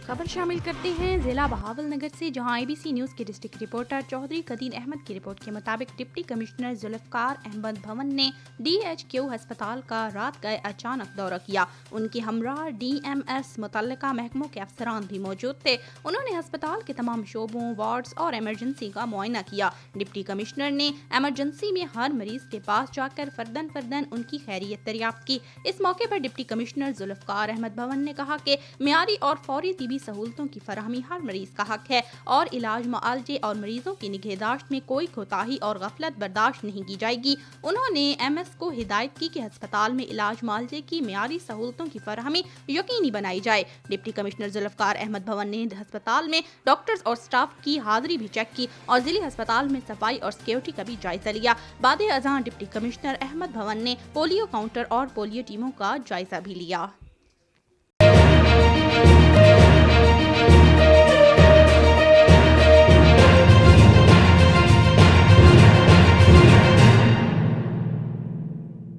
खबर शामिल करते हैं जिला बहावलनगर से, जहां ABC न्यूज के डिस्ट्रिक्ट रिपोर्टर चौधरी कदीर अहमद की रिपोर्ट के मुताबिक डिप्टी कमिश्नर जुल्फकार अहमद भवन ने DHQ अस्पताल का रात गए अचानक दौरा किया। उनके हमरा DMS मुतल्लिका महकमों के अफसरान भी मौजूद थे। उन्होंने अस्पताल के तमाम शोबों, वार्ड्स और इमरजेंसी का मुआयना किया। डिप्टी कमिश्नर ने इमरजेंसी में हर मरीज के पास जाकर फर्दन फर्दन उनकी खैरियत दरियाफ्त की। इस मौके पर डिप्टी कमिश्नर जुल्फकार अहमद भवन ने कहा कि मियारी और फौरी तिबी सहूलतों की फराहमी हर मरीज का हक है और इलाज, मुआलजे और मरीजों की निगहदाश्त में कोई कोताही और गफलत बर्दाश्त नहीं की जाएगी। उन्होंने MS को हिदायत की कि अस्पताल में इलाज, मुआलजे की मियारी सहूलतों की फराहमी यकीनी बनाई जाए। डिप्टी कमिश्नर जुल्फकार अहमद भवन ने अस्पताल में डॉक्टर्स और स्टाफ की हाजिरी भी चेक की और जिले अस्पताल में सफाई और सिक्योरिटी का भी जायजा लिया। बाद अज़ां डिप्टी कमिश्नर अहमद भवन ने पोलियो काउंटर और पोलियो टीमों का जायजा भी लिया।